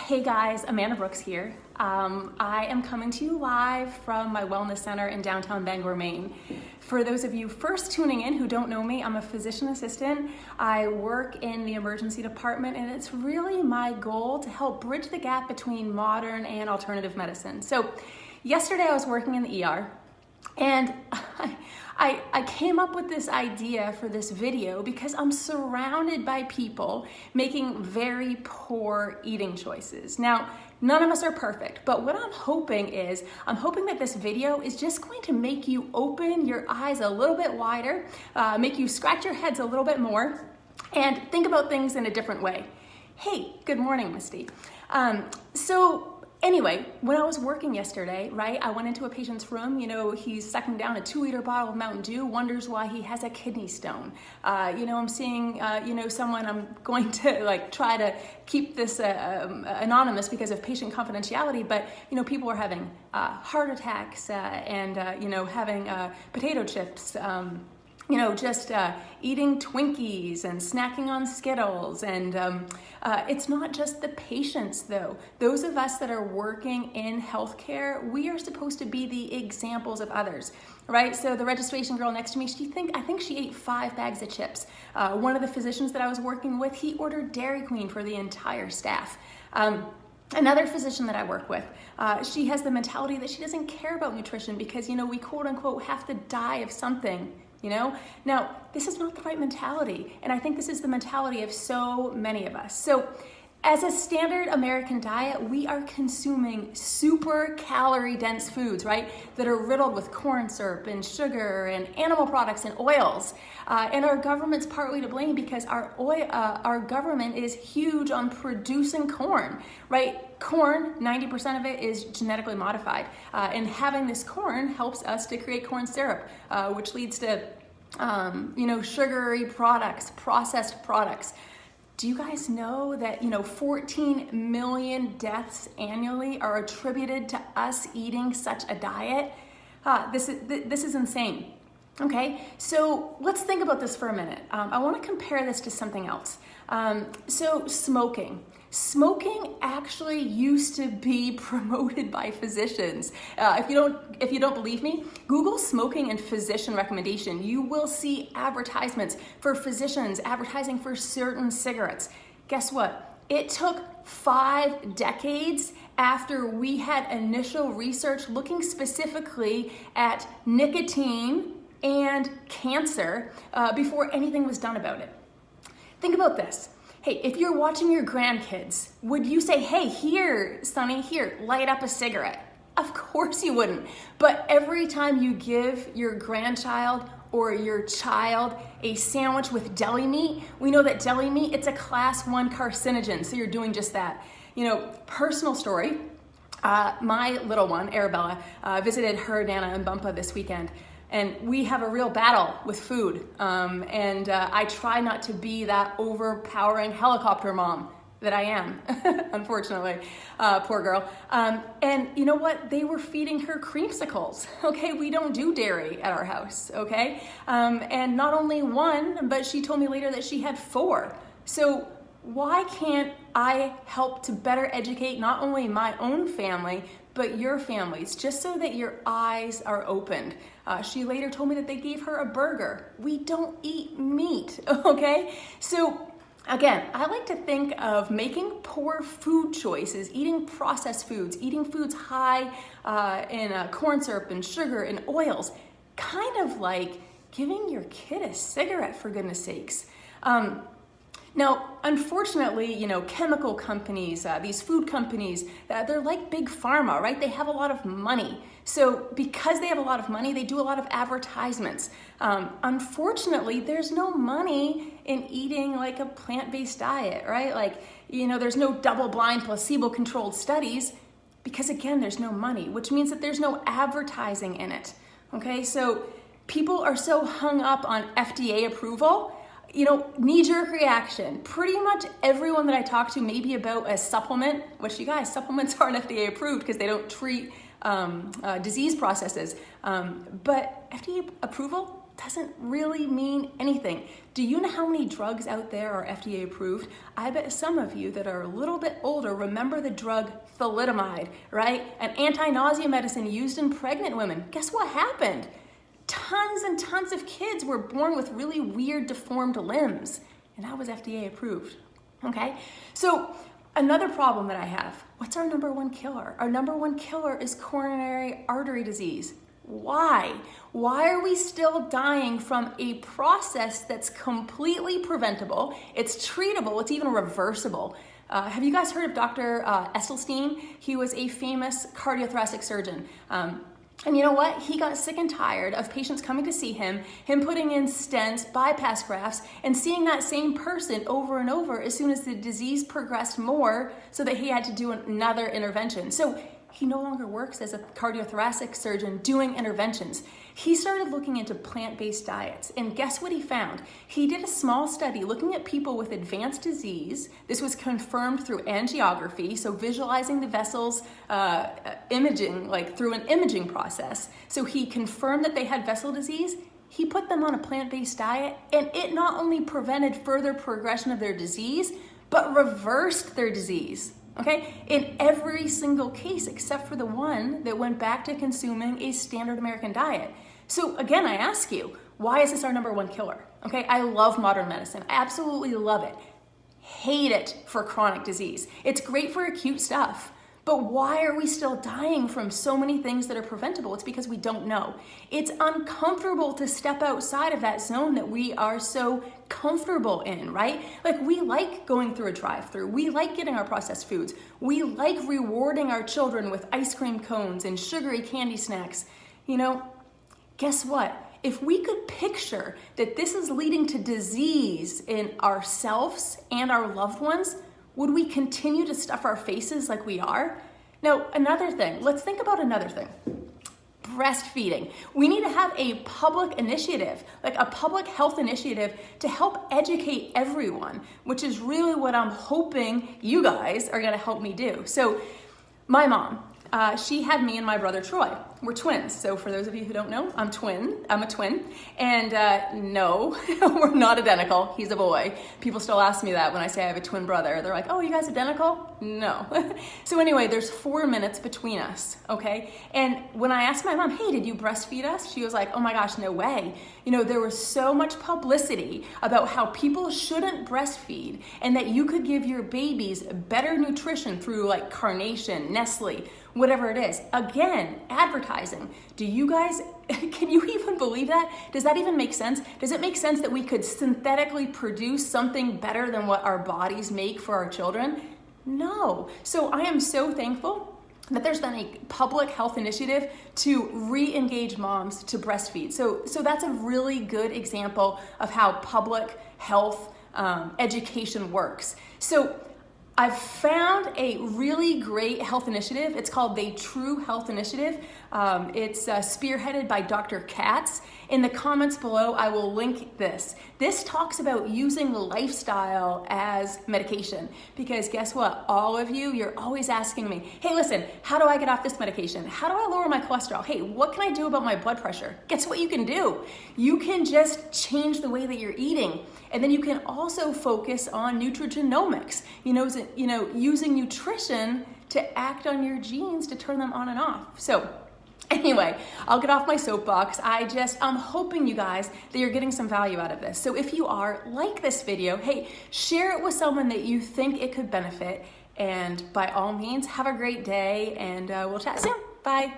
Hey guys, Amanda Brooks here. I am coming to you live from my wellness center in downtown Bangor, Maine. For those of you first tuning in who don't know me, I'm a physician assistant. I work in the emergency department, and it's really my goal to help bridge the gap between modern and alternative medicine. So yesterday I was working in the ER, and I came up with this idea for this video because I'm surrounded by people making very poor eating choices. Now, none of us are perfect, but what I'm hoping that this video is just going to make you open your eyes a little bit wider, make you scratch your heads a little bit more, and think about things in a different way. Hey, good morning, Misty. Anyway, when I was working yesterday, right, I went into a patient's room. He's sucking down a 2-liter bottle of Mountain Dew, wonders why he has a kidney stone. I'm seeing, someone, I'm going to try to keep this anonymous because of patient confidentiality, but, people are having heart attacks and having potato chips, just eating Twinkies and snacking on Skittles. And it's not just the patients, though. Those of us that are working in healthcare, we are supposed to be the examples of others, right? So the registration girl next to me, I think she ate 5 bags of chips. One of the physicians that I was working with, he ordered Dairy Queen for the entire staff. Another physician that I work with, she has the mentality that she doesn't care about nutrition because, we quote unquote have to die of something. Now, this is not the right mentality, and I think this is the mentality of so many of us. So as a standard American diet, we are consuming super calorie dense foods, right, that are riddled with corn syrup and sugar and animal products and oils. And our government's partly to blame because our government is huge on producing corn, right? Corn, 90% of it is genetically modified. And having this corn helps us to create corn syrup, which leads to, sugary products, processed products. Do you guys know that, 14 million deaths annually are attributed to us eating such a diet? This is insane. Okay, so let's think about this for a minute. I want to compare this to something else. So smoking. Smoking actually used to be promoted by physicians. If you don't believe me, Google smoking and physician recommendation. You will see advertisements for physicians advertising for certain cigarettes. Guess what? It took 5 decades after we had initial research looking specifically at nicotine and cancer before anything was done about it. Think about this. Hey, if you're watching your grandkids, would you say, hey, here, Sonny, here, light up a cigarette? Of course you wouldn't. But every time you give your grandchild or your child a sandwich with deli meat, we know that deli meat, it's a class 1 carcinogen, so you're doing just that. Personal story, my little one, Arabella, visited her Nana and Bumpa this weekend. And we have a real battle with food. I try not to be that overpowering helicopter mom that I am, unfortunately, poor girl. And you know what? They were feeding her creamsicles. Okay, we don't do dairy at our house, okay? And not only 1, but she told me later that she had 4. So why can't I help to better educate not only my own family, but your families, just so that your eyes are opened? She later told me that they gave her a burger. We don't eat meat, okay? So again, I like to think of making poor food choices, eating processed foods, eating foods high in corn syrup and sugar and oils, kind of like giving your kid a cigarette, for goodness sakes. Now, unfortunately, chemical companies, these food companies, they're like big pharma, right? They have a lot of money. So because they have a lot of money, they do a lot of advertisements. Unfortunately, there's no money in eating like a plant-based diet, right? There's no double-blind placebo-controlled studies because, again, there's no money, which means that there's no advertising in it, okay? So people are so hung up on FDA approval, knee-jerk reaction. Pretty much everyone that I talk to, maybe about a supplement, which you guys, supplements aren't FDA approved because they don't treat disease processes. But FDA approval, doesn't really mean anything. Do you know how many drugs out there are FDA approved? I bet some of you that are a little bit older remember the drug thalidomide, right? An anti-nausea medicine used in pregnant women. Guess what happened? Tons and tons of kids were born with really weird deformed limbs, and that was FDA approved, okay? So another problem that I have, what's our number one killer? Our number one killer is coronary artery disease. Why? Why are we still dying from a process that's completely preventable? It's treatable, it's even reversible. Have you guys heard of Dr. Esselstyn? He was a famous cardiothoracic surgeon. And you know what? He got sick and tired of patients coming to see him putting in stents, bypass grafts, and seeing that same person over and over as soon as the disease progressed more, so that he had to do another intervention. So he no longer works as a cardiothoracic surgeon doing interventions. He started looking into plant-based diets, and guess what he found? He did a small study looking at people with advanced disease. This was confirmed through angiography, so visualizing the vessels, imaging, like through an imaging process. So he confirmed that they had vessel disease. He put them on a plant-based diet, and it not only prevented further progression of their disease, but reversed their disease. Okay, in every single case except for the one that went back to consuming a standard American diet. So again, I ask you, why is this our number one killer? Okay, I love modern medicine. I absolutely love it. Hate it for chronic disease. It's great for acute stuff. But why are we still dying from so many things that are preventable? It's because we don't know. It's uncomfortable to step outside of that zone that we are so comfortable in, right? Like, we like going through a drive-through. We like getting our processed foods. We like rewarding our children with ice cream cones and sugary candy snacks. You know, guess what? If we could picture that this is leading to disease in ourselves and our loved ones, would we continue to stuff our faces like we are? Now, another thing, let's think about another thing. Breastfeeding. We need to have a public initiative, like a public health initiative, to help educate everyone, which is really what I'm hoping you guys are gonna help me do. So my mom, she had me and my brother Troy. We're twins. So for those of you who don't know, I'm a twin. And no, we're not identical. He's a boy. People still ask me that when I say I have a twin brother. They're like, oh, you guys identical? No. So anyway, there's 4 minutes between us, okay? And when I asked my mom, hey, did you breastfeed us? She was like, oh my gosh, no way. You know, there was so much publicity about how people shouldn't breastfeed and that you could give your babies better nutrition through like Carnation, Nestle, whatever it is. Again, advertising. Do you guys, can you even believe that? Does that even make sense? Does it make sense that we could synthetically produce something better than what our bodies make for our children? No. So I am so thankful that there's been a public health initiative to re-engage moms to breastfeed. So that's a really good example of how public health education works. So I've found a really great health initiative. It's called the True Health Initiative. It's spearheaded by Dr. Katz. In the comments below, I will link this. This talks about using lifestyle as medication, because guess what? All of you, you're always asking me, hey, listen, how do I get off this medication? How do I lower my cholesterol? Hey, what can I do about my blood pressure? Guess what you can do? You can just change the way that you're eating. And then you can also focus on nutrigenomics, using nutrition to act on your genes to turn them on and off. So anyway, I'll get off my soapbox. I'm hoping you guys that you're getting some value out of this. So if you are, like this video, hey, share it with someone that you think it could benefit. And by all means, have a great day, and we'll chat soon. Bye.